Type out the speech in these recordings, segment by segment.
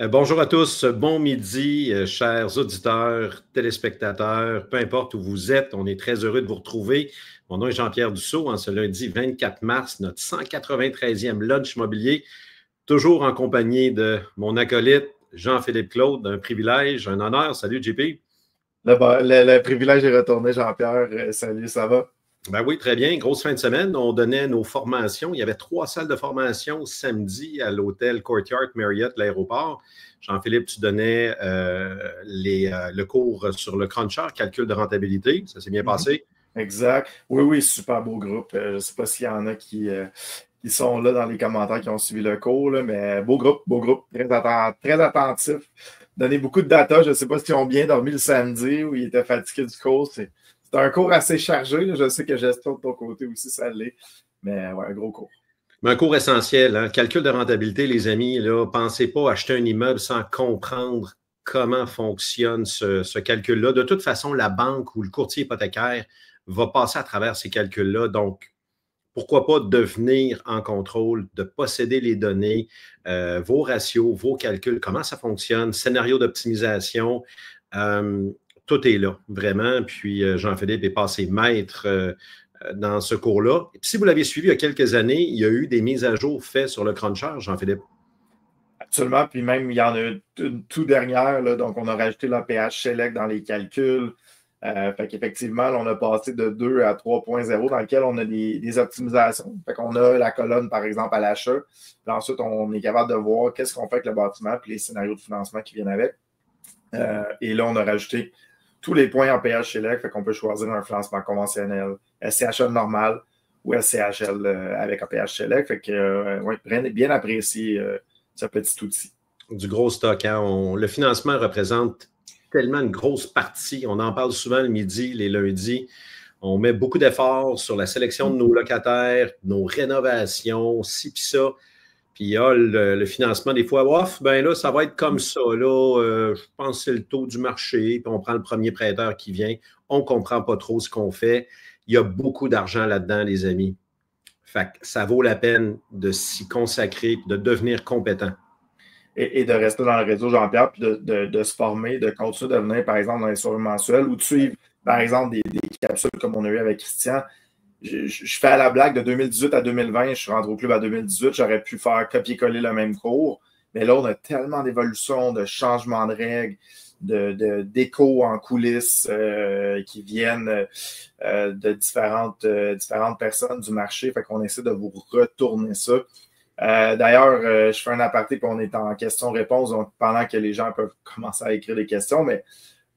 Bonjour à tous, bon midi, chers auditeurs, téléspectateurs, peu importe où vous êtes, on est très heureux de vous retrouver. Mon nom est Jean-Pierre Dussault, en ce lundi 24 mars, notre 193e lunch immobilier, toujours en compagnie de mon acolyte Jean-Philippe Claude, un privilège, un honneur. Salut JP. Le privilège est retourné, Jean-Pierre. Salut, ça va? Ben oui, très bien. Grosse fin de semaine. On donnait nos formations. Il y avait 3 salles de formation samedi à l'hôtel Courtyard Marriott, l'aéroport. Jean-Philippe, tu donnais le cours sur le cruncher, calcul de rentabilité. Ça s'est bien passé? Exact. Oui, oui, super beau groupe. Je ne sais pas s'il y en a qui sont là dans les commentaires qui ont suivi le cours, là, mais beau groupe, très attentif. Donner beaucoup de data. Je ne sais pas s'ils ont bien dormi le samedi ou ils étaient fatigués du cours. C'est un cours assez chargé, là. Je sais que gestion de ton côté aussi, ça l'est. Mais ouais, un gros cours. Mais un cours essentiel, hein? Calcul de rentabilité, les amis. Là, pensez pas acheter un immeuble sans comprendre comment fonctionne ce calcul-là. De toute façon, la banque ou le courtier hypothécaire va passer à travers ces calculs-là. Donc, pourquoi pas devenir en contrôle, de posséder les données, vos ratios, vos calculs, comment ça fonctionne, scénario d'optimisation. Tout est là, vraiment. Puis Jean-Philippe est passé maître dans ce cours-là. Et puis, si vous l'avez suivi il y a quelques années, il y a eu des mises à jour faites sur le cruncher, Jean-Philippe. Absolument. Puis même, il y en a une toute dernière. Là, donc, on a rajouté l'APH Select dans les calculs. Fait qu'effectivement, on a passé de 2 à 3.0 dans lequel on a des optimisations. Fait qu'on a la colonne, par exemple, à l'achat. Puis ensuite, on est capable de voir qu'est-ce qu'on fait avec le bâtiment puis les scénarios de financement qui viennent avec. Et là, on a rajouté tous les points en PH Select. Fait qu'on peut choisir un financement conventionnel, SCHL normal ou SCHL avec un PH Select. Fait que, ouais, bien apprécié ce petit outil. Du gros stock, hein? Le financement représente tellement une grosse partie. On en parle souvent le midi, les lundis. On met beaucoup d'efforts sur la sélection de nos locataires, nos rénovations, ci puis ça. Puis il y a le financement des fois off. Ben là, ça va être comme ça. Là, je pense que c'est le taux du marché. Puis on prend le premier prêteur qui vient. On ne comprend pas trop ce qu'on fait. Il y a beaucoup d'argent là-dedans, les amis. Fait que ça vaut la peine de s'y consacrer, de devenir compétent. Et de rester dans le réseau, Jean-Pierre, puis de se former, de continuer de venir, par exemple, dans les soirées mensuelles ou de suivre, par exemple, des capsules comme on a eu avec Christian. Je fais à la blague de 2018 à 2020, je suis rentré au club à 2018, j'aurais pu faire copier-coller le même cours, mais là, on a tellement d'évolutions, de changements de règles, d'échos en coulisses qui viennent de différentes personnes du marché, fait qu'on essaie de vous retourner ça. D'ailleurs, je fais un aparté puis on est en question-réponse donc pendant que les gens peuvent commencer à écrire des questions, mais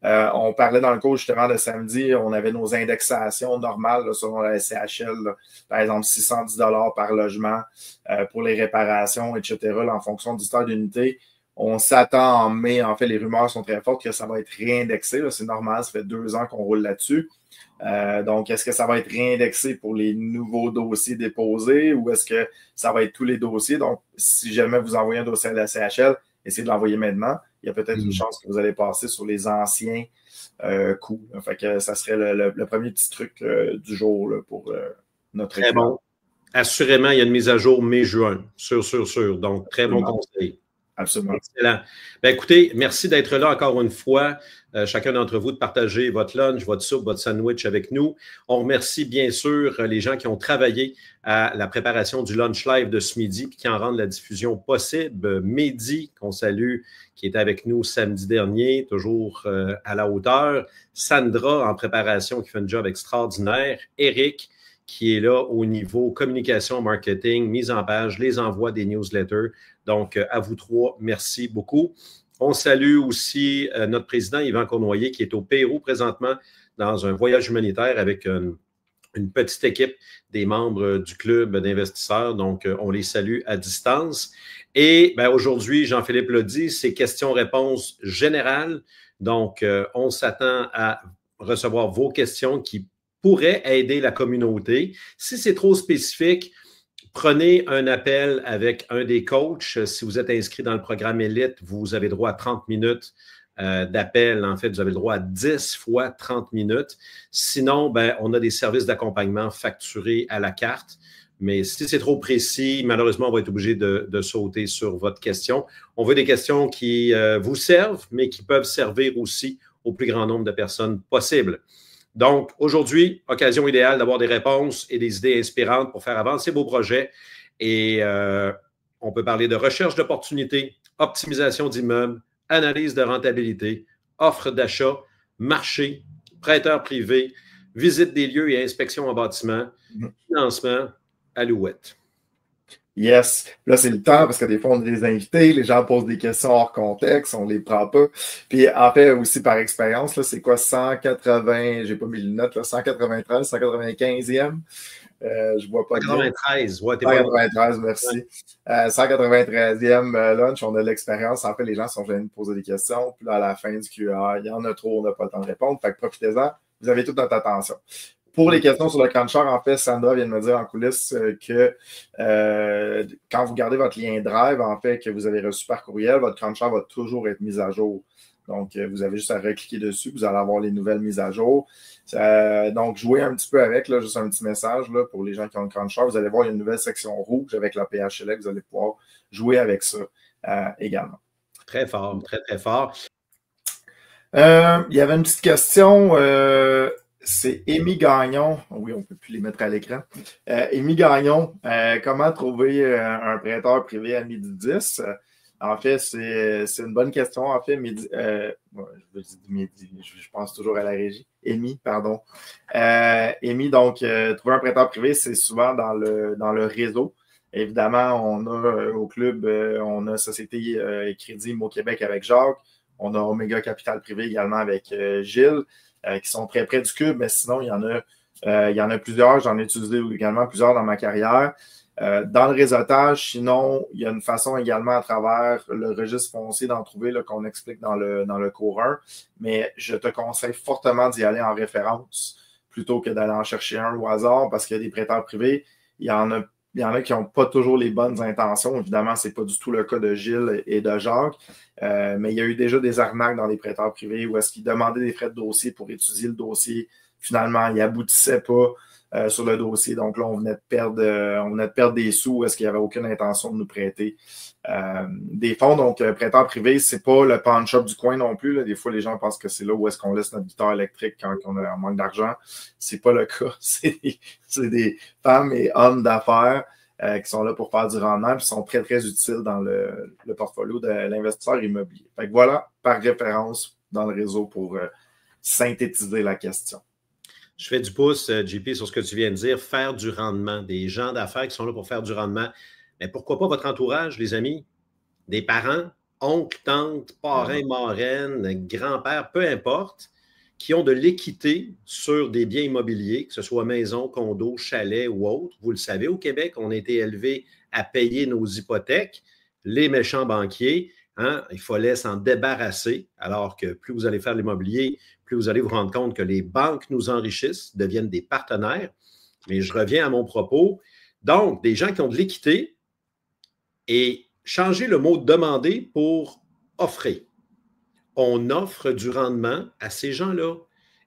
on parlait dans le cours justement de samedi, on avait nos indexations normales là, selon la SCHL, là, par exemple 610 $ par logement pour les réparations, etc. Là, en fonction du stade d'unité. On s'attend en mai, en fait, les rumeurs sont très fortes que ça va être réindexé. C'est normal, ça fait 2 ans qu'on roule là-dessus. Donc, est-ce que ça va être réindexé pour les nouveaux dossiers déposés ou est-ce que ça va être tous les dossiers? Donc, si jamais vous envoyez un dossier à la CHL, essayez de l'envoyer maintenant. Il y a peut-être une chance que vous allez passer sur les anciens coûts. Fait que ça serait le premier petit truc du jour là, pour notre Très bon. Assurément, il y a une mise à jour mai-juin. Sûr. Donc, très bon conseil. Absolument. Excellent. Bien, écoutez, merci d'être là encore une fois. Chacun d'entre vous de partager votre lunch, votre soupe, votre sandwich avec nous. On remercie bien sûr les gens qui ont travaillé à la préparation du lunch live de ce midi et qui en rendent la diffusion possible. Mehdi, qu'on salue, qui était avec nous samedi dernier, toujours à la hauteur. Sandra, en préparation, qui fait un job extraordinaire. Eric, qui est là au niveau communication, marketing, mise en page, les envois des newsletters. Donc, à vous trois, merci beaucoup. On salue aussi notre président Yvan Cournoyer qui est au Pérou présentement dans un voyage humanitaire avec une petite équipe des membres du club d'investisseurs. Donc, on les salue à distance. Et aujourd'hui, Jean-Philippe l'a dit, c'est questions-réponses générales. Donc, on s'attend à recevoir vos questions qui pourraient aider la communauté. Si c'est trop spécifique, prenez un appel avec un des coachs. Si vous êtes inscrit dans le programme Élite, vous avez droit à 30 minutes d'appel. En fait, vous avez le droit à 10 fois 30 minutes. Sinon, on a des services d'accompagnement facturés à la carte. Mais si c'est trop précis, malheureusement, on va être obligé de sauter sur votre question. On veut des questions qui vous servent, mais qui peuvent servir aussi au plus grand nombre de personnes possible. Donc, aujourd'hui, occasion idéale d'avoir des réponses et des idées inspirantes pour faire avancer vos projets. Et on peut parler de recherche d'opportunités, optimisation d'immeubles, analyse de rentabilité, offre d'achat, marché, prêteur privé, visite des lieux et inspection en bâtiment, financement, alouette. Yes. Là, c'est le temps parce que des fois, on a des invités, les gens posent des questions hors contexte, on ne les prend pas. Puis, en fait, aussi par expérience, là, c'est quoi 180, j'ai pas mis le note, là, 193, 195e. Je vois pas 193, ouais, t'es 193, merci. 193e lunch, on a l'expérience. En fait, les gens sont venus poser des questions. Puis là, à la fin du QA, il y en a trop, on n'a pas le temps de répondre. Fait que profitez-en, vous avez toute notre attention. Pour les questions sur le cruncher, en fait, Sandra vient de me dire en coulisses que quand vous gardez votre lien Drive, en fait, que vous avez reçu par courriel, votre cruncher va toujours être mis à jour. Donc, vous avez juste à recliquer dessus, vous allez avoir les nouvelles mises à jour. Donc, jouez un petit peu avec, là, juste un petit message là, pour les gens qui ont le cruncher. Vous allez voir, il y a une nouvelle section rouge avec la PHLX. Vous allez pouvoir jouer avec ça également. Très fort, très, très fort. Il y avait une petite question. C'est Amy Gagnon. Oui, on ne peut plus les mettre à l'écran. Amy Gagnon, comment trouver un prêteur privé à midi 10? En fait, c'est une bonne question. En fait, je pense toujours à la régie. Amy, pardon. Amy, donc, trouver un prêteur privé, c'est souvent dans le réseau. Évidemment, on a au club, on a Société Crédit Immo Québec avec Jacques. On a Omega Capital Privé également avec Gilles, qui sont très près du cube, mais sinon, il y en a plusieurs. J'en ai utilisé également plusieurs dans ma carrière. Dans le réseautage, sinon, il y a une façon également à travers le registre foncier d'en trouver là, qu'on explique dans le cours 1, mais je te conseille fortement d'y aller en référence plutôt que d'aller en chercher un au hasard parce qu'il y a des prêteurs privés. Il y en a qui n'ont pas toujours les bonnes intentions. Évidemment, ce n'est pas du tout le cas de Gilles et de Jacques, mais il y a eu déjà des arnaques dans les prêteurs privés où est-ce qu'ils demandaient des frais de dossier pour étudier le dossier. Finalement, il n'aboutissait pas sur le dossier. Donc là, on venait de perdre des sous. Est-ce qu'il n'y avait aucune intention de nous prêter des fonds? Donc, prêteur privé, c'est pas le pawn shop du coin non plus. Là. Des fois, les gens pensent que c'est là où est-ce qu'on laisse notre guitare électrique quand on a un manque d'argent. C'est pas le cas. C'est des femmes et hommes d'affaires qui sont là pour faire du rendement et qui sont très, très utiles dans le portfolio de l'investisseur immobilier. Fait que voilà, par référence dans le réseau pour synthétiser la question. Je fais du pouce, JP, sur ce que tu viens de dire, faire du rendement, des gens d'affaires qui sont là pour faire du rendement. Mais pourquoi pas votre entourage, les amis? Des parents, oncles, tantes, parrains, marraines, grands-pères, peu importe, qui ont de l'équité sur des biens immobiliers, que ce soit maison, condo, chalet ou autre. Vous le savez, au Québec, on a été élevé à payer nos hypothèques. Les méchants banquiers, hein, il fallait s'en débarrasser, alors que plus vous allez faire de l'immobilier, plus vous allez vous rendre compte que les banques nous enrichissent, deviennent des partenaires. Mais je reviens à mon propos. Donc, des gens qui ont de l'équité et changer le mot « demander » pour « offrir ». On offre du rendement à ces gens-là.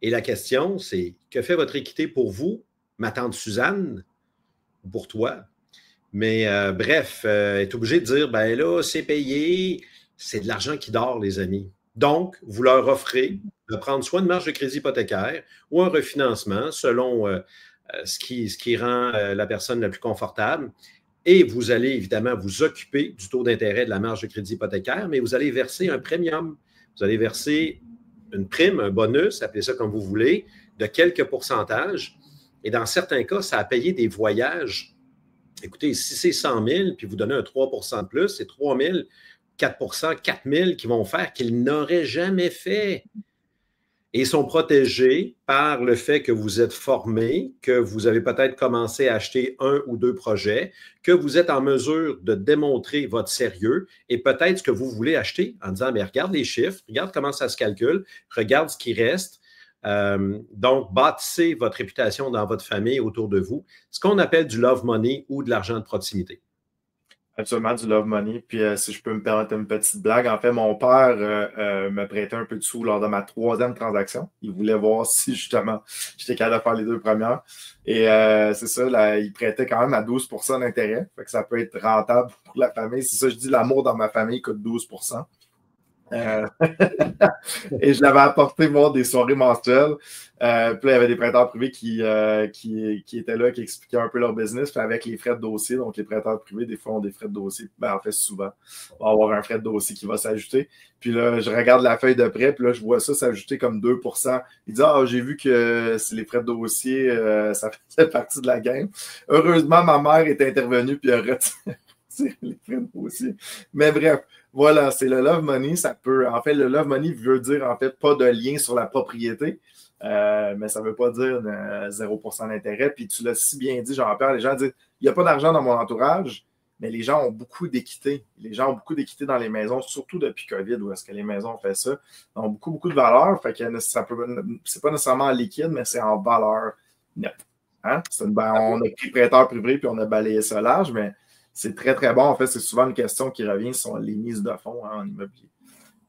Et la question, c'est que fait votre équité pour vous, ma tante Suzanne, ou pour toi? Mais bref, est obligé de dire, ben là, c'est payé, c'est de l'argent qui dort, les amis. Donc, vous leur offrez de prendre soit une marge de crédit hypothécaire ou un refinancement selon ce qui rend la personne la plus confortable. Et vous allez évidemment vous occuper du taux d'intérêt de la marge de crédit hypothécaire, mais vous allez verser un premium. Vous allez verser une prime, un bonus, appelez ça comme vous voulez, de quelques pourcentages. Et dans certains cas, ça a payé des voyages. Écoutez, si c'est 100 000, puis vous donnez un 3 de plus, c'est 3 000, 4 4 000 qui vont faire qu'ils n'auraient jamais fait. Et ils sont protégés par le fait que vous êtes formé, que vous avez peut-être commencé à acheter un ou deux projets, que vous êtes en mesure de démontrer votre sérieux et peut-être ce que vous voulez acheter en disant, mais regarde les chiffres, regarde comment ça se calcule, regarde ce qui reste. Donc, bâtissez votre réputation dans votre famille autour de vous, ce qu'on appelle du love money ou de l'argent de proximité. Absolument, du love money. Puis, si je peux me permettre une petite blague, en fait, mon père me prêtait un peu de sous lors de ma 3e transaction. Il voulait voir si, justement, j'étais capable de faire les 2 premières. Et c'est ça, là, il prêtait quand même à 12% d'intérêt. Fait que ça peut être rentable pour la famille. C'est ça, je dis, l'amour dans ma famille coûte 12%. Et je l'avais apporté, moi, des soirées mensuelles. Puis là, il y avait des prêteurs privés qui étaient là, qui expliquaient un peu leur business. Puis avec les frais de dossier, donc les prêteurs privés, des fois, ont des frais de dossier. Ben, en fait, souvent, on va avoir un frais de dossier qui va s'ajouter. Puis là, je regarde la feuille de prêt, puis là, je vois ça s'ajouter comme 2%. Il dit, ah, j'ai vu que c'est les frais de dossier, ça fait partie de la game. Heureusement, ma mère est intervenue, puis a retiré les frais de dossier. Mais bref. Voilà, c'est le love money. Ça peut, en fait, le love money veut dire en fait pas de lien sur la propriété, mais ça ne veut pas dire 0% d'intérêt. Puis tu l'as si bien dit, Jean-Pierre, les gens disent il n'y a pas d'argent dans mon entourage, mais les gens ont beaucoup d'équité. Les gens ont beaucoup d'équité dans les maisons, surtout depuis COVID, où est-ce que les maisons ont fait ça. Ils ont beaucoup, beaucoup de valeur. Fait que c'est pas nécessairement en liquide, mais c'est en valeur nette. Hein? On a pris prêteur privé puis on a balayé ça large, mais c'est très, très bon. En fait, c'est souvent une question qui revient sur les mises de fonds en immobilier.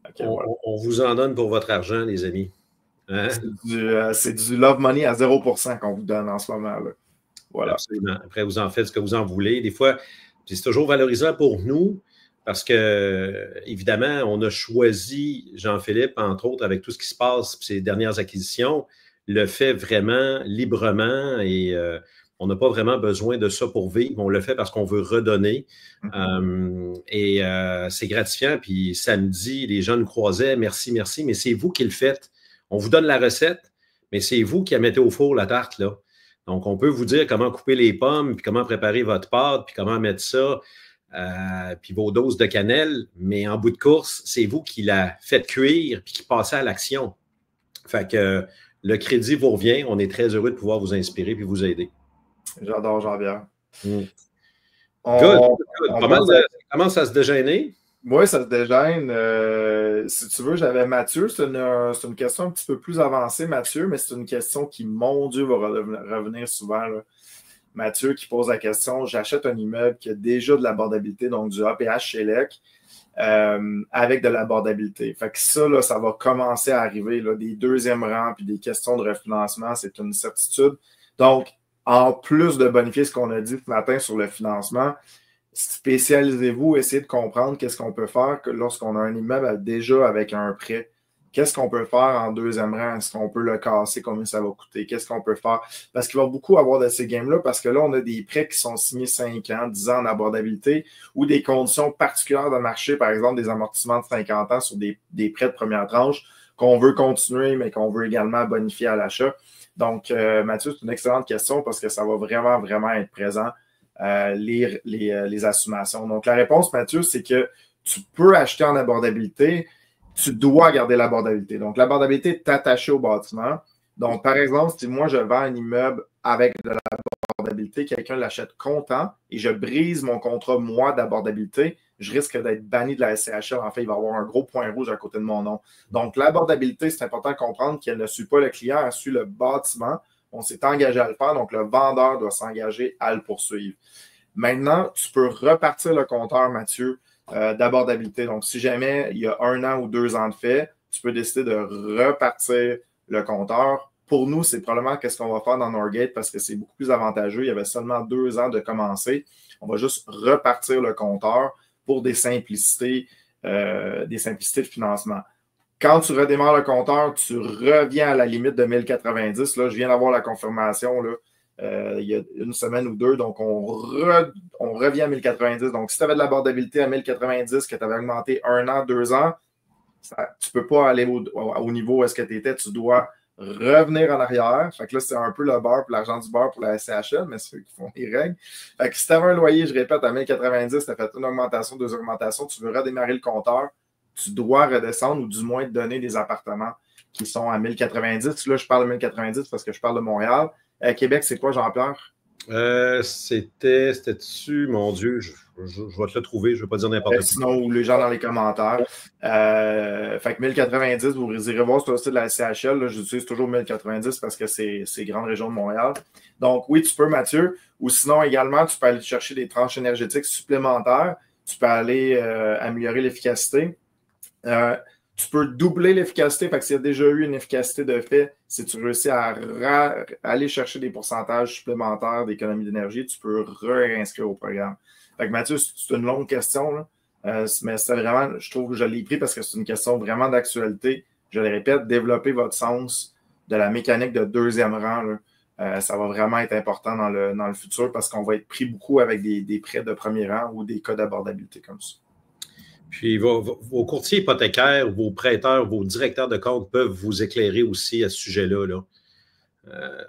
Okay, on vous en donne pour votre argent, les amis. Hein? C'est du love money à 0% qu'on vous donne en ce moment-là. Voilà. Absolument. Après, vous en faites ce que vous en voulez. Des fois, c'est toujours valorisant pour nous parce que, évidemment, on a choisi, Jean-Philippe, entre autres, avec tout ce qui se passe, ces dernières acquisitions, le fait vraiment librement et on n'a pas vraiment besoin de ça pour vivre. On le fait parce qu'on veut redonner. C'est gratifiant. Puis samedi, les gens nous croisaient. Merci, merci. Mais c'est vous qui le faites. On vous donne la recette, mais c'est vous qui la mettez au four, la tarte, là. Donc, on peut vous dire comment couper les pommes, puis comment préparer votre pâte, puis comment mettre ça, puis vos doses de cannelle. Mais en bout de course, c'est vous qui la faites cuire, puis qui passez à l'action. Fait que le crédit vous revient. On est très heureux de pouvoir vous inspirer puis vous aider. J'adore Jean-Pierre. Good. Ça commence à se dégêner? Oui, ça se dégêne. Si tu veux, j'avais Mathieu. C'est une question un petit peu plus avancée, Mathieu, mais c'est une question qui, mon Dieu, va revenir souvent. Là. Mathieu qui pose la question, j'achète un immeuble qui a déjà de l'abordabilité, donc du APH chez LEC, avec de l'abordabilité. Fait que ça, là, ça va commencer à arriver, là, des deuxièmes rangs puis des questions de refinancement, c'est une certitude. Donc, en plus de bonifier ce qu'on a dit ce matin sur le financement, spécialisez-vous, essayez de comprendre qu'est-ce qu'on peut faire lorsqu'on a un immeuble déjà avec un prêt. Qu'est-ce qu'on peut faire en deuxième rang? Est-ce qu'on peut le casser? Combien ça va coûter? Qu'est-ce qu'on peut faire? Parce qu'il va beaucoup avoir de ces games-là, parce que là, on a des prêts qui sont signés 5 ans, 10 ans en abordabilité, ou des conditions particulières de marché, par exemple des amortissements de 50 ans sur des prêts de première tranche qu'on veut continuer, mais qu'on veut également bonifier à l'achat. Donc, Mathieu, c'est une excellente question parce que ça va vraiment, vraiment être présent, les assumations. Donc, la réponse, Mathieu, c'est que tu peux acheter en abordabilité, tu dois garder l'abordabilité. Donc, l'abordabilité est attachée au bâtiment. Donc, par exemple, si moi, je vends un immeuble avec de l'abordabilité, quelqu'un l'achète comptant et je brise mon contrat, moi, d'abordabilité, je risque d'être banni de la SCHL. En fait, il va y avoir un gros point rouge à côté de mon nom. Donc, l'abordabilité, c'est important de comprendre qu'elle ne suit pas le client, elle suit le bâtiment. On s'est engagé à le faire, donc le vendeur doit s'engager à le poursuivre. Maintenant, tu peux repartir le compteur, Mathieu, d'abordabilité. Donc, si jamais il y a 1 an ou 2 ans de fait, tu peux décider de repartir le compteur. Pour nous, c'est probablement qu'est-ce qu'on va faire dans Norgate parce que c'est beaucoup plus avantageux. Il y avait seulement 2 ans de commencer. On va juste repartir le compteur pour des simplicités de financement. Quand tu redémarres le compteur, tu reviens à la limite de 1090. Là, je viens d'avoir la confirmation là, il y a 1 semaine ou 2. Donc, on revient à 1090. Donc, si tu avais de l'abordabilité à 1090, que tu avais augmenté 1 an, 2 ans, tu ne peux pas aller au niveau où est-ce que tu étais. Tu dois revenir en arrière. Fait que là, c'est un peu le beurre, l'argent du beurre pour la SCHL, mais c'est eux qui font les règles. Fait que si tu avais un loyer, je répète, à 1090, tu as fait une augmentation, 2 augmentations, tu veux redémarrer le compteur, tu dois redescendre ou du moins te donner des appartements qui sont à 1090. Là, je parle de 1090 parce que je parle de Montréal. À Québec, c'est quoi, Jean-Pierre? C'était-tu, mon Dieu, je vais te le trouver, je ne vais pas dire n'importe quoi. Sinon, ou les gens dans les commentaires. Fait que 1090, vous irez voir sur le site de la CHL. J'utilise toujours 1090 parce que c'est grande région de Montréal. Donc, oui, tu peux, Mathieu. Ou sinon, également, tu peux aller chercher des tranches énergétiques supplémentaires. Tu peux aller améliorer l'efficacité. Tu peux doubler l'efficacité, parce qu'il y a déjà eu une efficacité de fait. Si tu réussis à aller chercher des pourcentages supplémentaires d'économie d'énergie, tu peux réinscrire au programme. Fait que Mathieu, c'est une longue question, là. Mais c'est vraiment, je trouve que je l'ai pris parce que c'est une question vraiment d'actualité. Je le répète, développer votre sens de la mécanique de deuxième rang, là. Ça va vraiment être important dans le futur parce qu'on va être pris beaucoup avec des prêts de premier rang ou des cas d'abordabilité comme ça. Puis vos courtiers hypothécaires, vos prêteurs, vos directeurs de compte peuvent vous éclairer aussi à ce sujet-là. Là.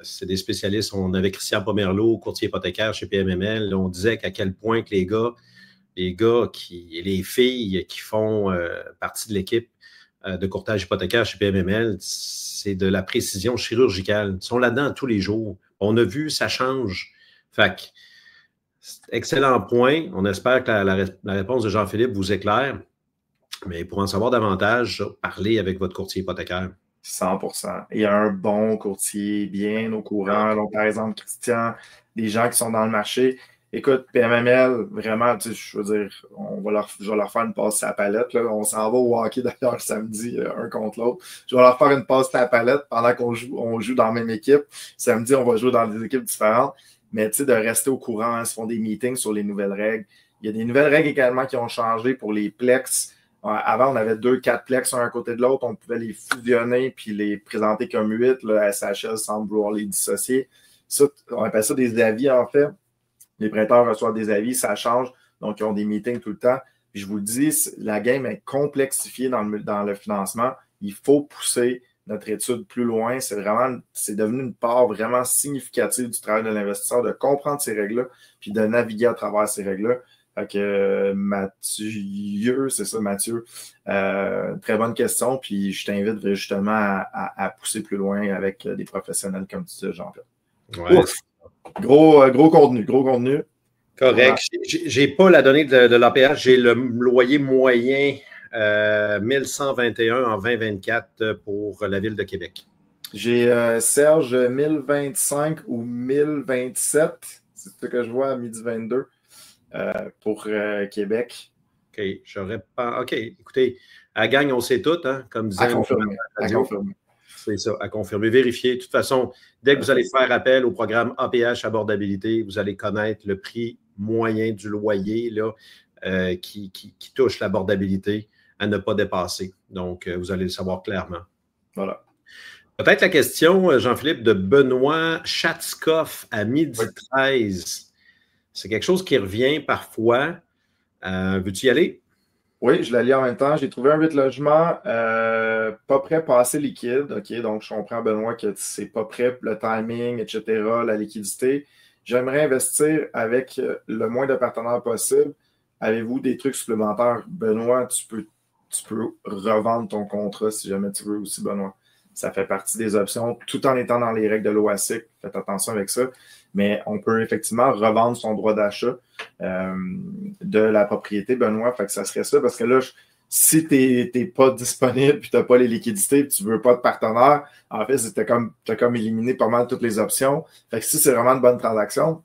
C'est des spécialistes. On avait Christian Pomerleau, courtier hypothécaire chez PMML. On disait qu'à quel point que les gars et les filles qui font partie de l'équipe de courtage hypothécaire chez PMML, c'est de la précision chirurgicale. Ils sont là-dedans tous les jours. On a vu, ça change. Fait que, excellent point. On espère que la réponse de Jean-Philippe vous éclaire. Mais pour en savoir davantage, parlez avec votre courtier hypothécaire. 100%. Il y a un bon courtier bien au courant. Donc, par exemple, Christian, des gens qui sont dans le marché. Écoute, PMML, vraiment, je veux dire, je vais leur faire une passe à la palette. Là. On s'en va au hockey d'ailleurs samedi, un contre l'autre. Je vais leur faire une passe à la palette pendant qu'on joue dans la même équipe. Samedi, on va jouer dans des équipes différentes. Mais de rester au courant, ils se font des meetings sur les nouvelles règles. Il y a des nouvelles règles également qui ont changé pour les plex. Avant, on avait 4 plex un à côté de l'autre. On pouvait les fusionner puis les présenter comme 8. La SHL semble vouloir les dissocier. Ça, on appelle ça des avis, en fait. Les prêteurs reçoivent des avis, ça change. Donc, ils ont des meetings tout le temps. Puis, je vous le dis, la game est complexifiée dans le financement. Il faut pousser notre étude plus loin. C'est devenu une part vraiment significative du travail de l'investisseur de comprendre ces règles-là puis de naviguer à travers ces règles-là. Fait que Mathieu, c'est ça, Mathieu. Très bonne question. Puis, je t'invite justement à pousser plus loin avec des professionnels comme tu dis, Jean-Pierre. Ouais. Gros contenu. Correct. J'ai pas la donnée de l'APH. J'ai le loyer moyen 1121 en 2024 pour la Ville de Québec. J'ai Serge 1025 ou 1027. C'est ce que je vois à midi 22 pour Québec. OK. J'aurais pas. OK. Écoutez, à gagne, on sait tout, hein, comme disait. À confirmer. C'est ça, à confirmer, vérifier. De toute façon, dès que vous allez faire appel au programme APH Abordabilité, vous allez connaître le prix moyen du loyer là, qui touche l'abordabilité à ne pas dépasser. Donc, vous allez le savoir clairement. Voilà. Peut-être la question, Jean-Philippe, de Benoît Schatzkoff à midi 13. C'est quelque chose qui revient parfois. Veux-tu y aller? Oui, je la lis en même temps. J'ai trouvé un 8 logements pas prêt, pas assez liquide. OK, donc je comprends, Benoît, que c'est pas prêt, le timing, etc., la liquidité. J'aimerais investir avec le moins de partenaires possible. Avez-vous des trucs supplémentaires? Benoît, tu peux revendre ton contrat si jamais tu veux aussi, Benoît. Ça fait partie des options, tout en étant dans les règles de l'OASIC. Faites attention avec ça. Mais on peut effectivement revendre son droit d'achat de la propriété, Benoît. Fait que ça serait ça, parce que là, si tu n'es pas disponible, puis tu n'as pas les liquidités, puis tu ne veux pas de partenaire, en fait, tu as comme éliminé pas mal toutes les options. Fait que si c'est vraiment une bonne transaction,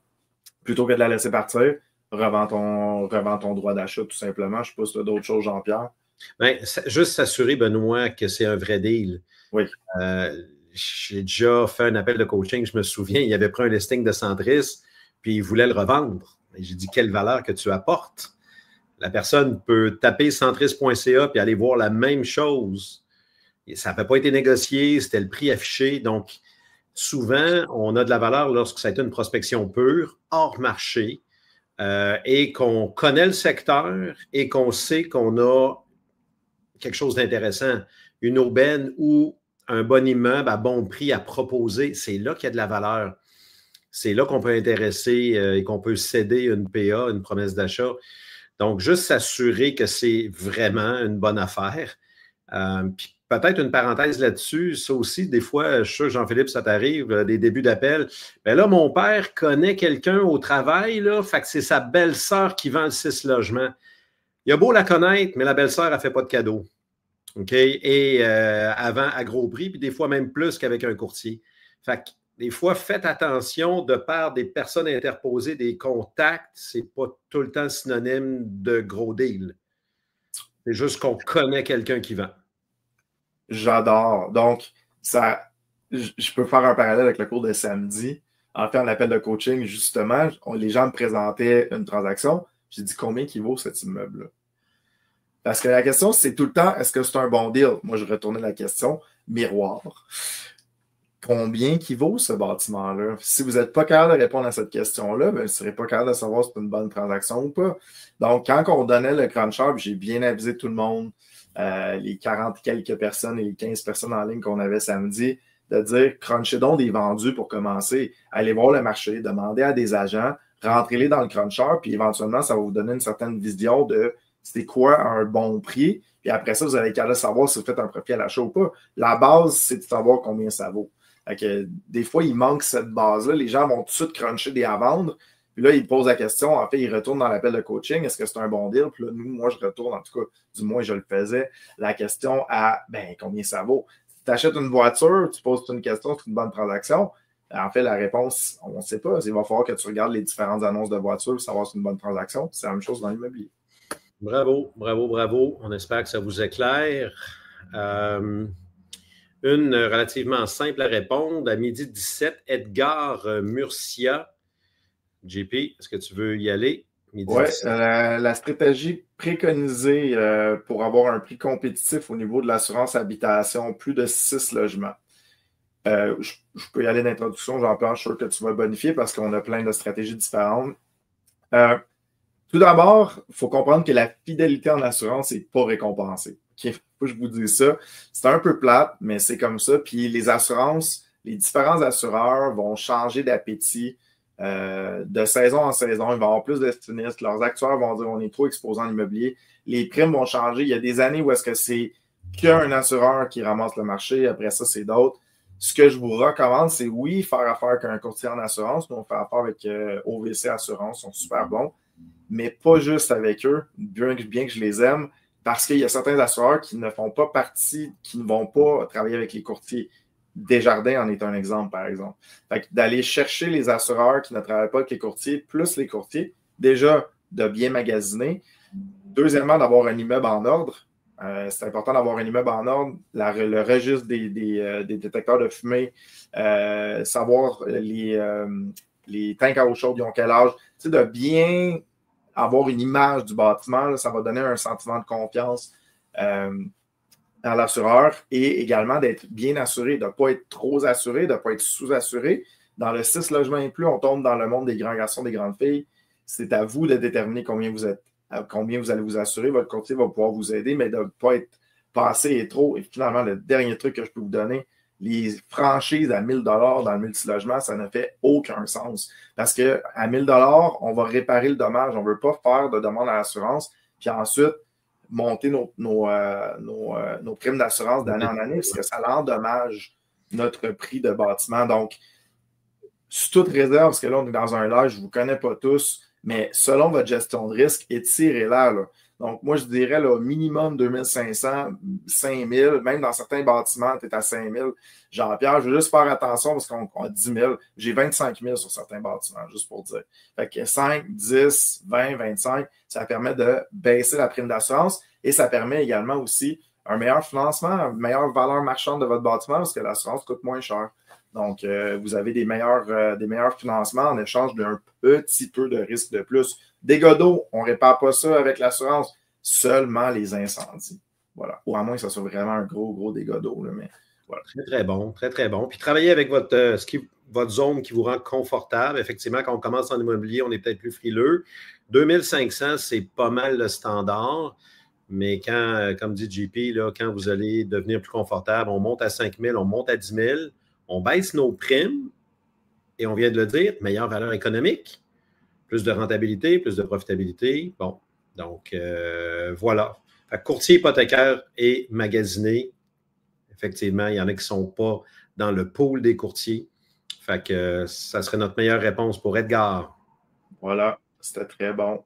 plutôt que de la laisser partir, revends ton droit d'achat, tout simplement. Je ne sais pas si tu as d'autres choses, Jean-Pierre. Bien, juste s'assurer, Benoît, que c'est un vrai deal. Oui. J'ai déjà fait un appel de coaching, je me souviens, il avait pris un listing de Centris, puis il voulait le revendre. J'ai dit, quelle valeur que tu apportes? La personne peut taper centris.ca puis aller voir la même chose. Et ça n'avait pas été négocié, c'était le prix affiché. Donc, souvent, on a de la valeur lorsque ça a été une prospection pure, hors marché, et qu'on connaît le secteur et qu'on sait qu'on a quelque chose d'intéressant, une aubaine ou un bon immeuble à bon prix à proposer. C'est là qu'il y a de la valeur. C'est là qu'on peut intéresser et qu'on peut céder une PA, une promesse d'achat. Donc, juste s'assurer que c'est vraiment une bonne affaire. Puis peut-être une parenthèse là-dessus, ça aussi, des fois, je suis sûr, Jean-Philippe, ça t'arrive, des débuts d'appel. Ben là, mon père connaît quelqu'un au travail, là, fait que c'est sa belle-sœur qui vend le 6 logements. Il a beau la connaître, mais la belle-sœur, elle ne fait pas de cadeau. OK? Et avant, à gros prix, puis des fois même plus qu'avec un courtier. Fait que des fois, faites attention de par des personnes interposées, des contacts, c'est pas tout le temps synonyme de gros deal. C'est juste qu'on connaît quelqu'un qui vend. J'adore. Donc, je peux faire un parallèle avec le cours de samedi. En fait, en appel de coaching, justement, les gens me présentaient une transaction. J'ai dit combien il vaut cet immeuble-là? Parce que la question, c'est tout le temps, est-ce que c'est un bon deal? Moi, je retournais la question, miroir. Combien qui vaut ce bâtiment-là? Si vous n'êtes pas capable de répondre à cette question-là, ben, vous ne serez pas capable de savoir si c'est une bonne transaction ou pas. Donc, quand on donnait le cruncher, j'ai bien avisé tout le monde, les 40 quelques personnes et les 15 personnes en ligne qu'on avait samedi, de dire crunchez donc des vendus pour commencer. Allez voir le marché, demandez à des agents, rentrez-les dans le cruncher, puis éventuellement, ça va vous donner une certaine vision de c'est quoi un bon prix. Puis après ça, vous allez être capable de savoir si vous faites un profit à l'achat ou pas. La base, c'est de savoir combien ça vaut. Fait que, des fois, il manque cette base-là. Les gens vont tout de suite cruncher des à vendre. Puis là, ils posent la question. En fait, ils retournent dans l'appel de coaching. Est-ce que c'est un bon deal? Puis là, moi, je retourne, en tout cas, du moins, je le faisais, la question à, combien ça vaut? Si tu achètes une voiture, tu poses une question, c'est une bonne transaction. En fait, la réponse, on ne sait pas. Il va falloir que tu regardes les différentes annonces de voitures pour savoir si c'est une bonne transaction. C'est la même chose dans l'immobilier. Bravo, bravo, bravo. On espère que ça vous éclaire. Une relativement simple à répondre. À 12h17, Edgar Murcia. JP, est-ce que tu veux y aller? Oui, la stratégie préconisée pour avoir un prix compétitif au niveau de l'assurance habitation, plus de 6 logements. Je peux y aller d'introduction, Jean-Pierre, je suis sûr que tu vas bonifier parce qu'on a plein de stratégies différentes. Tout d'abord, il faut comprendre que la fidélité en assurance n'est pas récompensée. Okay? Faut que je vous dise ça. C'est un peu plate, mais c'est comme ça. Puis les assurances, les différents assureurs vont changer d'appétit de saison en saison. Ils vont avoir plus d'estimistes. Leurs actuaires vont dire on est trop exposant à l'immobilier. Les primes vont changer. Il y a des années où est-ce que c'est qu'un assureur qui ramasse le marché. Après ça, c'est d'autres. Ce que je vous recommande, c'est oui, faire affaire avec un courtier en assurance. Nous, on fait affaire avec OVC Assurance. Ils sont super bons. Mais pas juste avec eux, bien que je les aime, parce qu'il y a certains assureurs qui ne font pas partie, qui ne vont pas travailler avec les courtiers. Desjardins en est un exemple, par exemple. Fait que d'aller chercher les assureurs qui ne travaillent pas avec les courtiers, plus les courtiers, déjà de bien magasiner. Deuxièmement, d'avoir un immeuble en ordre. C'est important d'avoir un immeuble en ordre, le registre des détecteurs de fumée, savoir les tanks à eau chaude, ils ont quel âge. Tu sais, de bien avoir une image du bâtiment, là, ça va donner un sentiment de confiance à l'assureur et également d'être bien assuré, de ne pas être trop assuré, de ne pas être sous-assuré. Dans le 6 logements et plus, on tombe dans le monde des grands garçons, des grandes filles. C'est à vous de déterminer combien vous allez vous assurer. Votre courtier va pouvoir vous aider, mais de ne pas être passé et trop. Et finalement, le dernier truc que je peux vous donner, les franchises à 1 000 $ dans le multilogement, ça ne fait aucun sens. Parce qu'à 1 000 $, on va réparer le dommage. On ne veut pas faire de demande à l'assurance, puis ensuite monter nos primes d'assurance d'année en année, parce que ça endommage notre prix de bâtiment. Donc, sous toute réserve, parce que là, on est dans un live, je ne vous connais pas tous, mais selon votre gestion de risque, étirez-la, là. Donc, moi, je dirais là, minimum 2500, 5000, même dans certains bâtiments, tu es à 5000. Jean-Pierre, je veux juste faire attention parce qu'on a 10 000. J'ai 25 000 sur certains bâtiments, juste pour dire. Fait que 5, 10, 20, 25, ça permet de baisser la prime d'assurance et ça permet également aussi un meilleur financement, une meilleure valeur marchande de votre bâtiment parce que l'assurance coûte moins cher. Donc, vous avez des meilleurs financements en échange d'un petit peu de risque de plus. Dégâts d'eau, on ne répare pas ça avec l'assurance, seulement les incendies. Voilà. Ou à moins que ce soit vraiment un gros dégât d'eau. Mais voilà. Très, très bon, très, très bon. Puis travailler avec votre zone qui vous rend confortable. Effectivement, quand on commence en immobilier, on est peut-être plus frileux. 2500, c'est pas mal le standard. Mais quand, comme dit JP, là, quand vous allez devenir plus confortable, on monte à 5 000, on monte à 10 000, on baisse nos primes et on vient de le dire, meilleure valeur économique, plus de rentabilité, plus de profitabilité. Bon, donc voilà. Courtier hypothécaire et magasiné, effectivement, il y en a qui ne sont pas dans le pool des courtiers. Fait que ça serait notre meilleure réponse pour Edgar. Voilà, c'était très bon.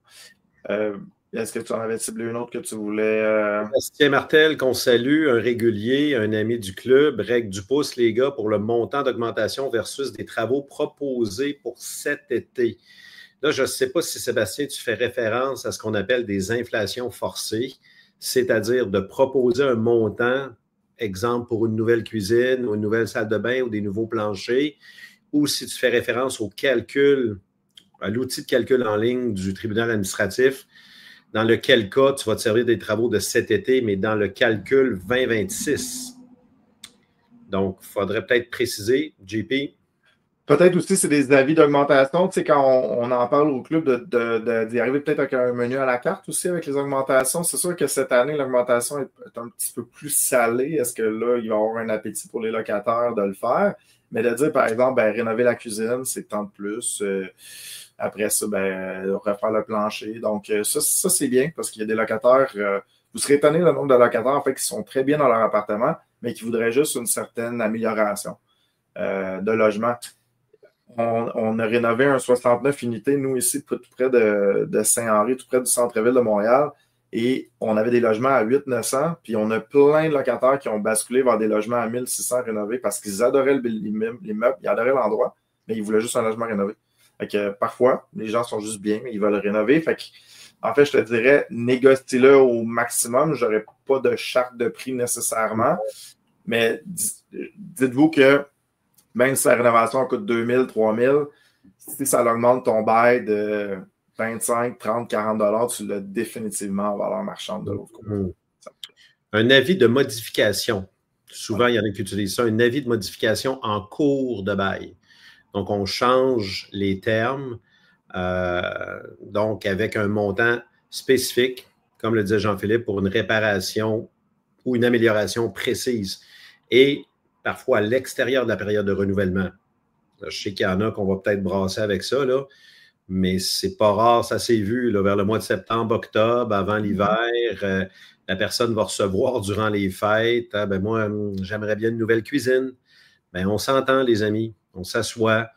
Est-ce que tu en avais ciblé une autre que tu voulais? Bastien Martel, qu'on salue, un régulier, un ami du club. Règle du pouce, les gars, pour le montant d'augmentation versus des travaux proposés pour cet été. Là, je ne sais pas si, Sébastien, tu fais référence à ce qu'on appelle des inflations forcées, c'est-à-dire de proposer un montant, exemple pour une nouvelle cuisine ou une nouvelle salle de bain ou des nouveaux planchers, ou si tu fais référence au calcul, à l'outil de calcul en ligne du tribunal administratif, dans lequel cas tu vas te servir des travaux de cet été, mais dans le calcul 2026. Donc, il faudrait peut-être préciser, JP. Peut-être aussi, c'est des avis d'augmentation. Tu sais, quand on en parle au club, d'y arriver peut-être avec un menu à la carte aussi avec les augmentations. C'est sûr que cette année, l'augmentation est un petit peu plus salée. Est-ce que là, il va y avoir un appétit pour les locataires de le faire? Mais de dire, par exemple, rénover la cuisine, c'est tant de plus. Après ça, refaire le plancher. Donc, ça c'est bien parce qu'il y a des locataires. Vous serez étonné le nombre de locataires, en fait, qui sont très bien dans leur appartement, mais qui voudraient juste une certaine amélioration de logement. On a rénové un 69 unités, nous, ici, tout près de Saint-Henri, tout près du centre-ville de Montréal. Et on avait des logements à 800-900, puis on a plein de locataires qui ont basculé vers des logements à 1600 rénovés parce qu'ils adoraient l'immeuble, ils adoraient l'endroit, mais ils voulaient juste un logement rénové. Fait que parfois, les gens sont juste bien, mais ils veulent rénover. Fait que, en fait, je te dirais, négocie-le au maximum. Je n'aurais pas de charte de prix nécessairement, mais dites-vous que même si la rénovation coûte 2000, 3000, si ça augmente ton bail de 25, 30, 40 $, tu l'as définitivement en valeur marchande de l'autre côté. Un avis de modification. Souvent, il y en a qui utilisent ça. Un avis de modification en cours de bail. Donc, on change les termes, donc avec un montant spécifique, comme le disait Jean-Philippe, pour une réparation ou une amélioration précise. Et parfois à l'extérieur de la période de renouvellement. Là, je sais qu'il y en a qu'on va peut-être brasser avec ça, là, mais c'est pas rare, ça s'est vu là, vers le mois de septembre, octobre, avant l'hiver. La personne va recevoir durant les fêtes. Ah, moi, j'aimerais bien une nouvelle cuisine. On s'entend, les amis. On s'assoit,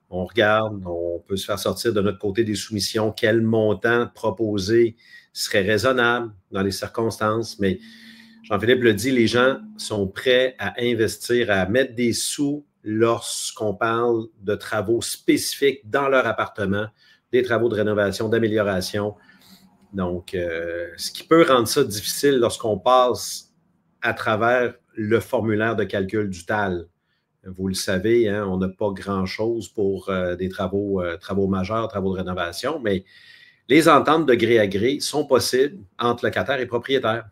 on regarde, on peut se faire sortir de notre côté des soumissions. Quel montant proposé serait raisonnable dans les circonstances? Mais Jean-Philippe le dit, les gens sont prêts à investir, à mettre des sous lorsqu'on parle de travaux spécifiques dans leur appartement, des travaux de rénovation, d'amélioration. Donc, ce qui peut rendre ça difficile lorsqu'on passe à travers le formulaire de calcul du TAL. Vous le savez, hein, on n'a pas grand-chose pour des travaux majeurs, travaux de rénovation, mais les ententes de gré à gré sont possibles entre locataires et propriétaires.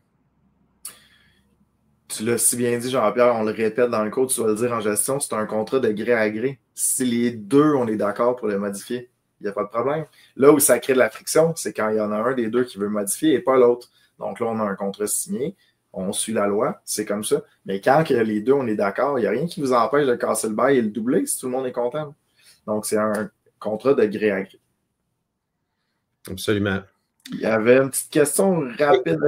Tu l'as si bien dit, Jean-Pierre, on le répète dans le code, tu vas le dire en gestion, c'est un contrat de gré à gré. Si les deux, on est d'accord pour le modifier, il n'y a pas de problème. Là où ça crée de la friction, c'est quand il y en a un des deux qui veut modifier et pas l'autre. Donc là, on a un contrat signé, on suit la loi, c'est comme ça. Mais quand les deux, on est d'accord, il n'y a rien qui vous empêche de casser le bail et le doubler si tout le monde est content. Donc, c'est un contrat de gré à gré. Absolument. Il y avait une petite question rapide,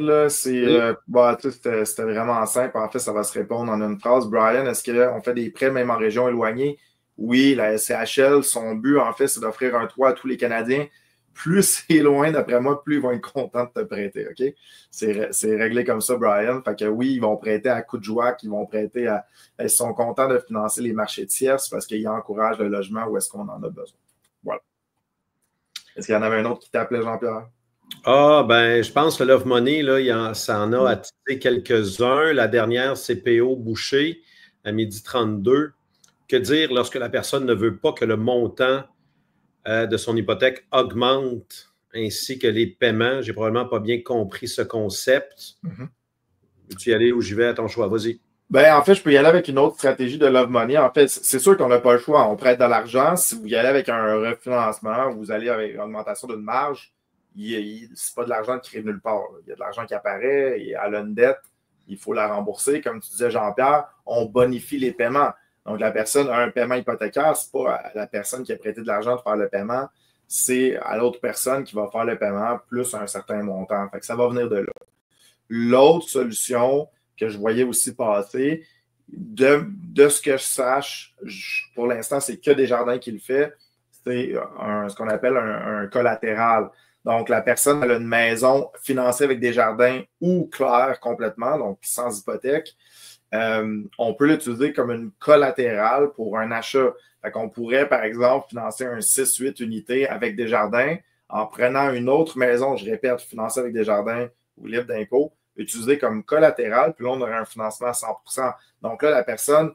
là. C'était vraiment simple. En fait, ça va se répondre en une phrase. Brian, est-ce qu'on fait des prêts même en région éloignée? Oui, la SCHL, son but, en fait, c'est d'offrir un toit à tous les Canadiens. Plus c'est loin, d'après moi, plus ils vont être contents de te prêter, OK? C'est réglé comme ça, Brian. Fait que oui, ils vont prêter à coup de joie, ils vont prêter à... Ils sont contents de financer les marchés tierces parce qu'ils encouragent le logement où est-ce qu'on en a besoin. Voilà. Est-ce qu'il y en avait un autre qui t'appelait, Jean-Pierre? Je pense que Love Money, là, ça en a attiré quelques-uns. La dernière, c'est PO Boucher, à 12h32. Que dire lorsque la personne ne veut pas que le montant de son hypothèque augmente, ainsi que les paiements? J'ai probablement pas bien compris ce concept. Veux-tu y aller ou j'y vais à ton choix? Vas-y. En fait, je peux y aller avec une autre stratégie de Love Money. En fait, c'est sûr qu'on n'a pas le choix. On prête de l'argent. Si vous y allez avec un refinancement, vous allez avec une augmentation d'une marge, c'est pas de l'argent qui crée nulle part. Il y a de l'argent qui apparaît, et elle a une dette, il faut la rembourser. Comme tu disais, Jean-Pierre, on bonifie les paiements. Donc, la personne a un paiement hypothécaire, c'est pas à la personne qui a prêté de l'argent de faire le paiement, c'est à l'autre personne qui va faire le paiement plus un certain montant. Fait que ça va venir de là. l'autre solution que je voyais aussi passer, de ce que je sache, pour l'instant, c'est que Desjardins qui le fait, c'est ce qu'on appelle un collatéral. Donc, la personne a une maison financée avec Desjardins ou claire complètement, donc sans hypothèque. On peut l'utiliser comme une collatérale pour un achat. Fait qu'on pourrait, par exemple, financer un 6-8 unités avec Desjardins en prenant une autre maison, je répète, financée avec Desjardins ou libre d'impôt, utilisée comme collatérale, puis là, on aurait un financement à 100%. Donc là, la personne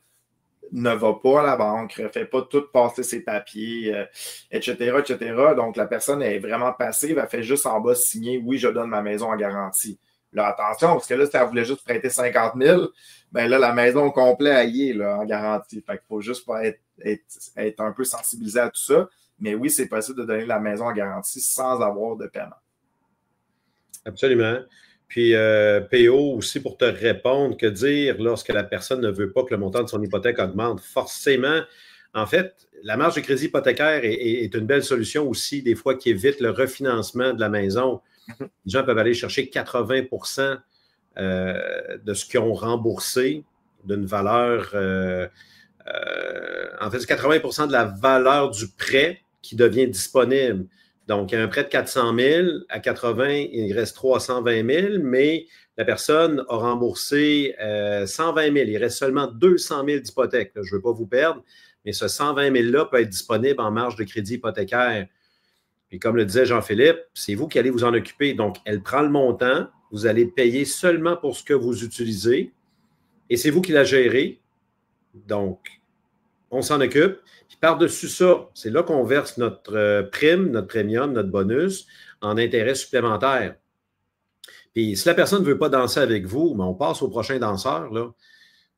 ne va pas à la banque, ne fait pas tout passer ses papiers, etc., etc. Donc, la personne est vraiment passive, elle fait juste en bas signer « Oui, je donne ma maison en garantie ». Là, attention, parce que là, si elle voulait juste prêter 50 000, bien là, la maison au complet, elle y est là, en garantie. Fait qu'il faut juste pas être un peu sensibilisé à tout ça. Mais oui, c'est possible de donner la maison en garantie sans avoir de paiement. Absolument. Puis, PO aussi, pour te répondre, que dire lorsque la personne ne veut pas que le montant de son hypothèque augmente? Forcément, en fait, la marge de crédit hypothécaire est une belle solution aussi, des fois, qui évite le refinancement de la maison. Les gens peuvent aller chercher 80 de ce qu'ils ont remboursé d'une valeur, en fait, c'est 80 de la valeur du prêt qui devient disponible. Donc, il y a un prêt de 400 000, à 80, il reste 320 000, mais la personne a remboursé 120 000. Il reste seulement 200 000 d'hypothèque. Je ne veux pas vous perdre, mais ce 120 000-là peut être disponible en marge de crédit hypothécaire. Puis comme le disait Jean-Philippe, c'est vous qui allez vous en occuper. Donc, elle prend le montant, vous allez payer seulement pour ce que vous utilisez, et c'est vous qui la gérez. Donc, on s'en occupe. Puis par-dessus ça, c'est là qu'on verse notre prime, notre premium, notre bonus en intérêt supplémentaire. Puis si la personne ne veut pas danser avec vous, mais on passe au prochain danseur, là.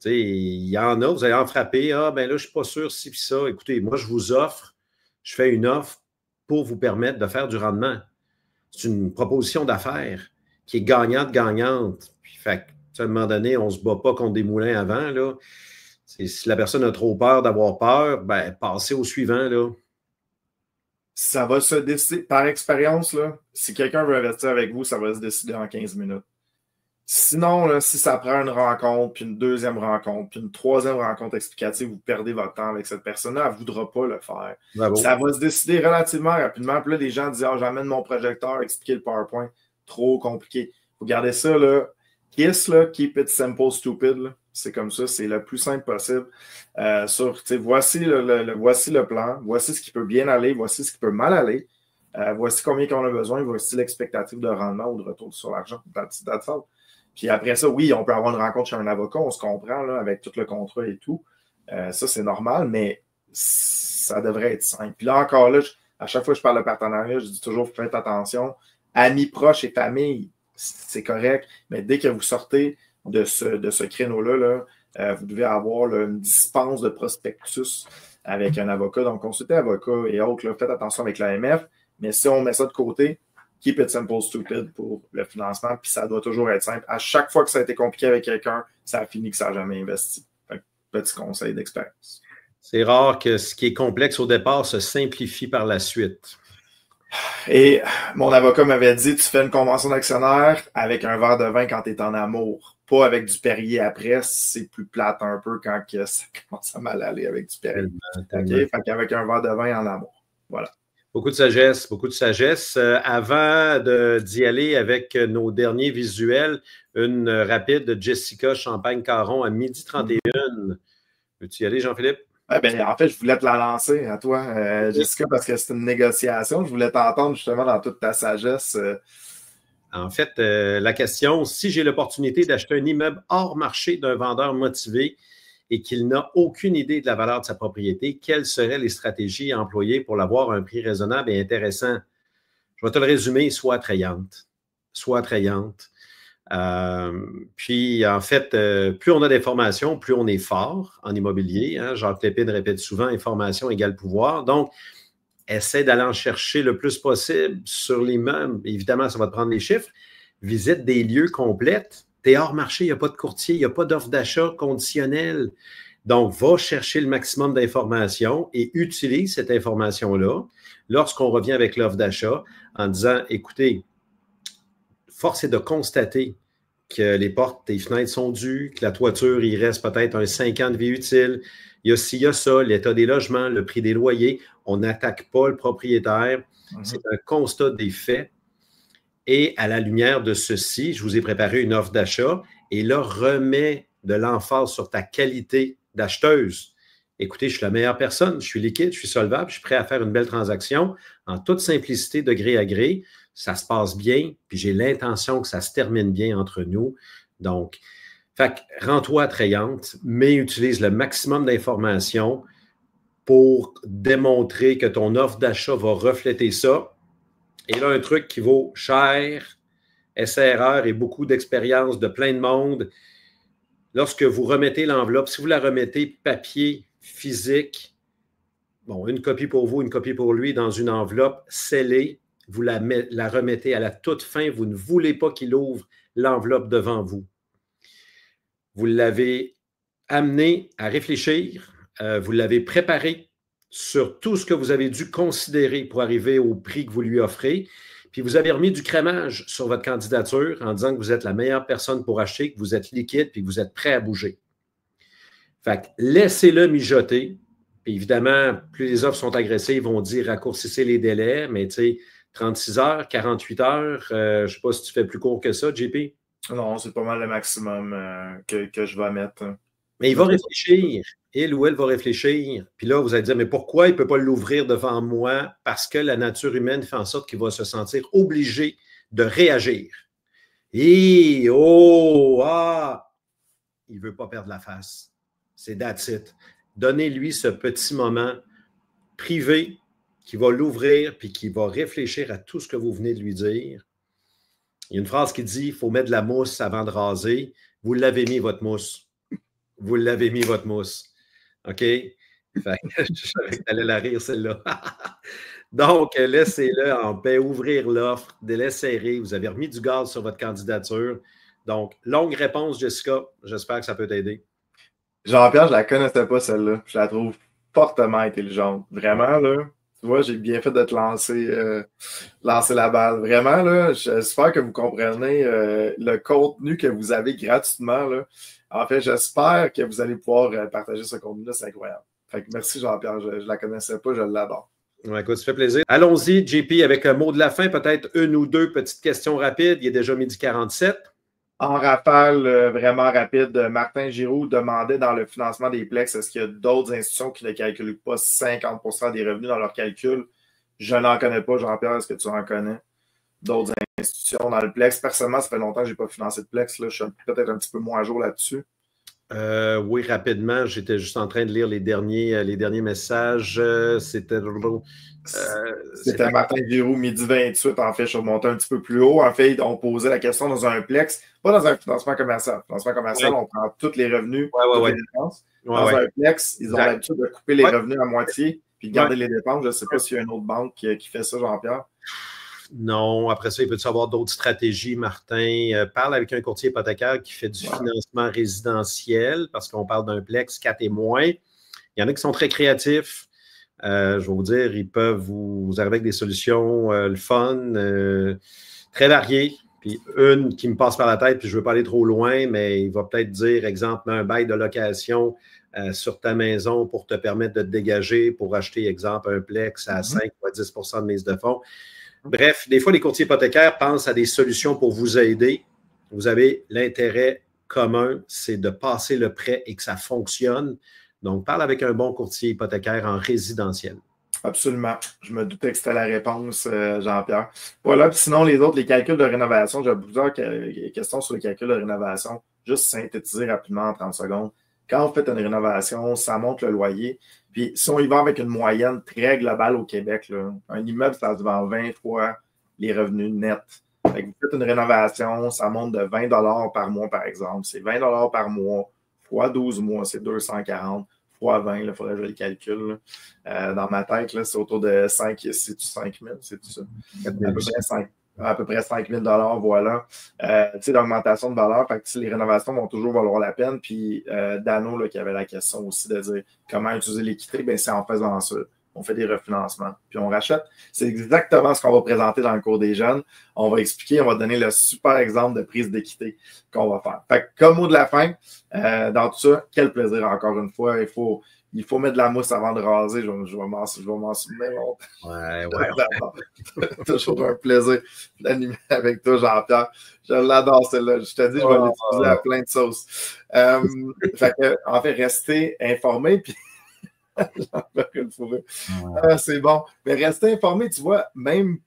Tu sais, il y en a, vous allez en frapper. Ah, ben là, je ne suis pas sûr si puis ça. Écoutez, moi, je vous offre, je fais une offre pour vous permettre de faire du rendement. C'est une proposition d'affaires qui est gagnante-gagnante. Puis, fait à un moment donné, on ne se bat pas contre des moulins avant, là. Si la personne a trop peur d'avoir peur, ben, passez au suivant, là. Ça va se décider, par expérience, là, si quelqu'un veut investir avec vous, ça va se décider en 15 minutes. Sinon, là, si ça prend une rencontre, puis une deuxième rencontre, puis une troisième rencontre explicative, vous perdez votre temps avec cette personne-là, elle ne voudra pas le faire. Bravo. Ça va se décider relativement rapidement. Puis là, les gens disent « Ah, j'amène mon projecteur, expliquer le PowerPoint. » Trop compliqué. Vous gardez ça, là. KISS, là, Keep it simple, stupid. Là. C'est comme ça, c'est le plus simple possible. Voici le plan, voici ce qui peut bien aller, voici ce qui peut mal aller, voici combien qu'on a besoin, voici l'expectative de rendement ou de retour sur l'argent. Puis après ça, oui, on peut avoir une rencontre chez un avocat, on se comprend là, avec tout le contrat et tout. Ça, c'est normal, mais ça devrait être simple. Puis là, encore là, à chaque fois que je parle de partenariat, je dis toujours faites attention. Amis proches et famille, c'est correct, mais dès que vous sortez de ce créneau-là, vous devez avoir là, une dispense de prospectus avec un avocat. Donc, consultez avocat et autres, là, faites attention avec l'AMF. Mais si on met ça de côté, keep it simple, stupid pour le financement, puis ça doit toujours être simple. À chaque fois que ça a été compliqué avec quelqu'un, ça a fini que ça n'a jamais investi. Petit conseil d'expérience. C'est rare que ce qui est complexe au départ se simplifie par la suite. Et mon avocat m'avait dit, tu fais une convention d'actionnaire avec un verre de vin quand tu es en amour. Pas avec du Perrier après, c'est plus plate un peu quand ça commence à mal aller avec du Perrier. Okay? Fait qu'avec un verre de vin en amour. Voilà. Beaucoup de sagesse, beaucoup de sagesse. Avant d'y aller avec nos derniers visuels, une rapide de Jessica Champagne-Caron à 12h31. Veux-tu y aller, Jean-Philippe? En fait, je voulais te la lancer à toi, Jessica, parce que c'est une négociation. Je voulais t'entendre justement dans toute ta sagesse. En fait, la question, si j'ai l'opportunité d'acheter un immeuble hors marché d'un vendeur motivé et qu'il n'a aucune idée de la valeur de sa propriété, quelles seraient les stratégies employées pour l'avoir à un prix raisonnable et intéressant? Je vais te le résumer, sois attrayante. Sois attrayante. Puis, en fait, plus on a d'informations, plus on est fort en immobilier. Hein? Jacques Lépine répète souvent, information égale pouvoir. Donc, essaie d'aller en chercher le plus possible sur l'immeuble. Évidemment, ça va te prendre les chiffres. Visite des lieux complètes. Tu es hors marché, il n'y a pas de courtier, il n'y a pas d'offre d'achat conditionnelle. Donc, va chercher le maximum d'informations et utilise cette information-là lorsqu'on revient avec l'offre d'achat en disant, écoutez, force est de constater que les portes et fenêtres sont dues, que la toiture, il reste peut-être un 5 ans de vie utile. Il y a ci, il y a ça, l'état des logements, le prix des loyers. On n'attaque pas le propriétaire. C'est un constat des faits. Et à la lumière de ceci, je vous ai préparé une offre d'achat et là, remets de l'emphase sur ta qualité d'acheteuse. Écoutez, je suis la meilleure personne, je suis liquide, je suis solvable, je suis prêt à faire une belle transaction en toute simplicité, de gré à gré. Ça se passe bien, puis j'ai l'intention que ça se termine bien entre nous. Donc, rends-toi attrayante, mais utilise le maximum d'informations pour démontrer que ton offre d'achat va refléter ça. Et là, un truc qui vaut cher, essai-erreur et beaucoup d'expérience de plein de monde. Lorsque vous remettez l'enveloppe, si vous la remettez papier, physique, bon, une copie pour vous, une copie pour lui dans une enveloppe scellée, vous la remettez à la toute fin, vous ne voulez pas qu'il ouvre l'enveloppe devant vous. Vous l'avez amené à réfléchir, vous l'avez préparé sur tout ce que vous avez dû considérer pour arriver au prix que vous lui offrez, puis vous avez remis du crémage sur votre candidature en disant que vous êtes la meilleure personne pour acheter, que vous êtes liquide, puis que vous êtes prêt à bouger. Fait que laissez-le mijoter. Puis évidemment, plus les offres sont agressives, on dit raccourcissez les délais, mais tu sais, 36 heures, 48 heures, je ne sais pas si tu fais plus court que ça, JP. Non, c'est pas mal le maximum que je vais mettre. Mais il va réfléchir. Il ou elle va réfléchir. Puis là, vous allez dire, mais pourquoi il ne peut pas l'ouvrir devant moi? Parce que la nature humaine fait en sorte qu'il va se sentir obligé de réagir. Et, oh, ah, il ne veut pas perdre la face. C'est that's it. Donnez-lui ce petit moment privé qui va l'ouvrir puis qui va réfléchir à tout ce que vous venez de lui dire. Il y a une phrase qui dit, il faut mettre de la mousse avant de raser. Vous l'avez mis, votre mousse. Vous l'avez mis, votre mousse. OK? Fait que, je savais que tu allais la rire, celle-là. Donc, laissez-le en paix, ouvrir l'offre, délai serré. Vous avez remis du gaz sur votre candidature. Donc, longue réponse, Jessica. J'espère que ça peut t'aider. Jean-Pierre, je ne la connaissais pas, celle-là. Je la trouve fortement intelligente. Vraiment, là. Tu vois, j'ai bien fait de te lancer la balle. Vraiment, là, j'espère que vous comprenez le contenu que vous avez gratuitement, là. En fait, j'espère que vous allez pouvoir partager ce contenu-là. C'est incroyable. Fait que merci, Jean-Pierre. Je ne la connaissais pas, je l'adore. Ouais, écoute, ça fait plaisir. Allons-y, JP, avec un mot de la fin, peut-être une ou deux petites questions rapides. Il est déjà 12h47. En rafale, vraiment rapide, Martin Giroux demandait dans le financement des Plex, est-ce qu'il y a d'autres institutions qui ne calculent pas 50% des revenus dans leur calcul? Je n'en connais pas, Jean-Pierre, est-ce que tu en connais? D'autres institutions dans le Plex? Personnellement, ça fait longtemps que je n'ai pas financé de Plex. Là. Je suis peut-être un petit peu moins à jour là-dessus. Oui, rapidement, j'étais juste en train de lire les derniers messages. C'était Martin Giroux, midi 28. En fait, je suis remonté un petit peu plus haut. En fait, on posait la question dans un Plex, pas dans un financement commercial. Financement commercial, on prend tous les revenus, toutes les dépenses. Dans un Plex, ils ont l'habitude de couper les revenus à moitié puis de garder les dépenses. Je ne sais pas s'il y a une autre banque qui fait ça, Jean-Pierre. Non, après ça, il peut-y avoir d'autres stratégies, Martin. Parle avec un courtier hypothécaire qui fait du financement résidentiel parce qu'on parle d'un Plex 4 et moins. Il y en a qui sont très créatifs. Je vais vous dire, ils peuvent vous arriver avec des solutions le fun, très variées. Puis une qui me passe par la tête, puis je ne veux pas aller trop loin, mais il va peut-être dire, exemple, un bail de location sur ta maison pour te permettre de te dégager pour acheter, exemple, un Plex à 5 ou à 10 % de mise de fonds. Bref, des fois, les courtiers hypothécaires pensent à des solutions pour vous aider. Vous avez l'intérêt commun, c'est de passer le prêt et que ça fonctionne. Donc, parle avec un bon courtier hypothécaire en résidentiel. Absolument. Je me doutais que c'était la réponse, Jean-Pierre. Voilà. Puis sinon, les autres, les calculs de rénovation, j'ai plusieurs questions sur les calculs de rénovation. Juste synthétiser rapidement en 30 secondes. Quand vous faites une rénovation, ça monte le loyer. Puis si on y va avec une moyenne très globale au Québec, là, un immeuble, ça se vend 20 fois les revenus nets. Fait que vous faites une rénovation, ça monte de 20 $ par mois, par exemple. C'est 20 $ par mois fois 12 mois, c'est 240 fois 20. Il faudrait que je le calcule. Dans ma tête, là, c'est autour de 5 000. C'est tout ça? À peu près 5 000 $, voilà. D'augmentation de valeur. Fait que les rénovations vont toujours valoir la peine. Puis Dano, là, qui avait la question aussi de dire comment utiliser l'équité, ben, c'est en faisant ça. on fait des refinancements, puis on rachète. C'est exactement ce qu'on va présenter dans le cours des jeunes. On va expliquer, on va donner le super exemple de prise d'équité qu'on va faire. Fait que, comme mot de la fin, dans tout ça, quel plaisir encore une fois. Il faut mettre de la mousse avant de raser. Je vais m'en souvenir longtemps. Ouais. Toujours un plaisir d'animer avec toi, Jean-Pierre. Je l'adore, celle-là. Je te dis, je vais l'utiliser à plein de sauces. En fait, restez informés. Puis c'est bon. Mais restez informés, tu vois, même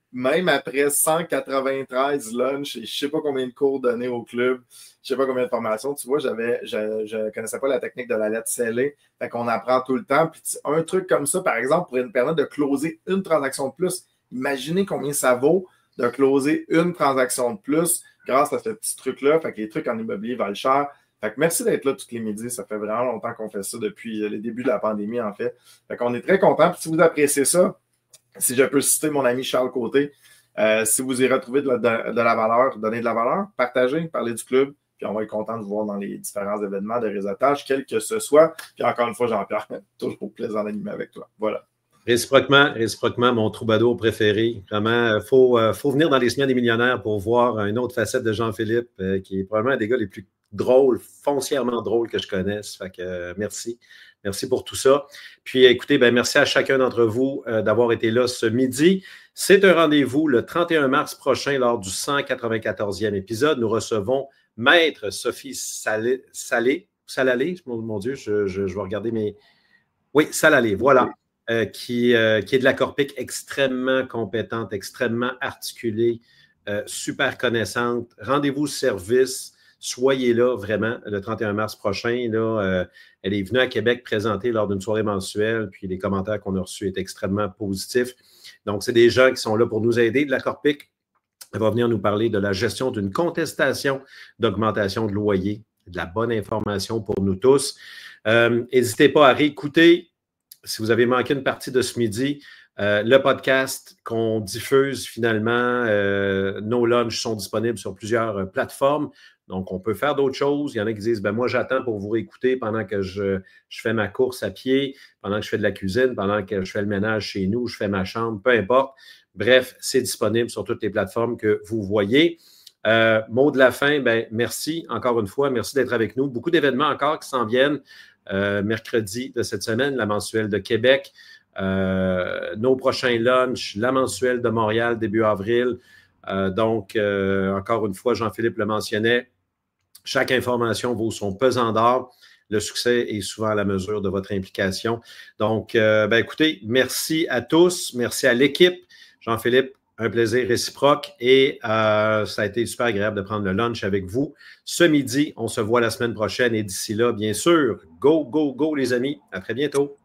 après 193 lunchs et je ne sais pas combien de cours donnés au club, je ne sais pas combien de formations, tu vois, je ne connaissais pas la technique de la lettre scellée. Fait qu'on apprend tout le temps. Puis un truc comme ça, par exemple, pourrait nous permettre de closer une transaction de plus. Imaginez combien ça vaut de closer une transaction de plus grâce à ce petit truc-là. Fait que les trucs en immobilier valent cher. Fait que merci d'être là tous les midis. Ça fait vraiment longtemps qu'on fait ça depuis les débuts de la pandémie, en fait. Fait qu'on est très contents. Puis si vous appréciez ça, si je peux citer mon ami Charles Côté, si vous y retrouvez de la valeur, donnez de la valeur, partagez, parlez du club, puis on va être content de vous voir dans les différents événements de réseautage, quel que ce soit. Puis encore une fois, Jean-Pierre, toujours plaisant d'animer avec toi. Voilà. Réciproquement, mon troubadour préféré. Vraiment, il faut venir dans les semaines des millionnaires pour voir une autre facette de Jean-Philippe, qui est probablement un des gars les plus drôles, foncièrement drôles que je connaisse. Fait que merci. Merci pour tout ça. Puis écoutez, merci à chacun d'entre vous d'avoir été là ce midi. C'est un rendez-vous le 31 mars prochain lors du 194e épisode. Nous recevons Maître Sophie Salalé, mon Dieu, je vais regarder mes... Oui, Salalé, voilà. Qui est de la Corpic, extrêmement compétente, extrêmement articulée, super connaissante. Rendez-vous service. Soyez là vraiment le 31 mars prochain. Là, elle est venue à Québec présenter lors d'une soirée mensuelle, puis les commentaires qu'on a reçus étaient extrêmement positifs. Donc, c'est des gens qui sont là pour nous aider de la Corpic. Elle va venir nous parler de la gestion d'une contestation d'augmentation de loyer, de la bonne information pour nous tous. N'hésitez pas à réécouter, si vous avez manqué une partie de ce midi, le podcast qu'on diffuse finalement, nos lunchs sont disponibles sur plusieurs plateformes. Donc, on peut faire d'autres choses. Il y en a qui disent, moi, j'attends pour vous réécouter pendant que je fais ma course à pied, pendant que je fais de la cuisine, pendant que je fais le ménage chez nous, je fais ma chambre, peu importe. Bref, c'est disponible sur toutes les plateformes que vous voyez. Mot de la fin, merci encore une fois. Merci d'être avec nous. Beaucoup d'événements encore qui s'en viennent. Mercredi de cette semaine, la mensuelle de Québec. Nos prochains lunchs, la mensuelle de Montréal, début avril. Donc, encore une fois, Jean-Philippe le mentionnait, chaque information vaut son pesant d'or. Le succès est souvent à la mesure de votre implication. Donc, écoutez, merci à tous. Merci à l'équipe. Jean-Philippe, un plaisir réciproque et ça a été super agréable de prendre le lunch avec vous. Ce midi, on se voit la semaine prochaine et d'ici là, bien sûr, go, go, go les amis. À très bientôt.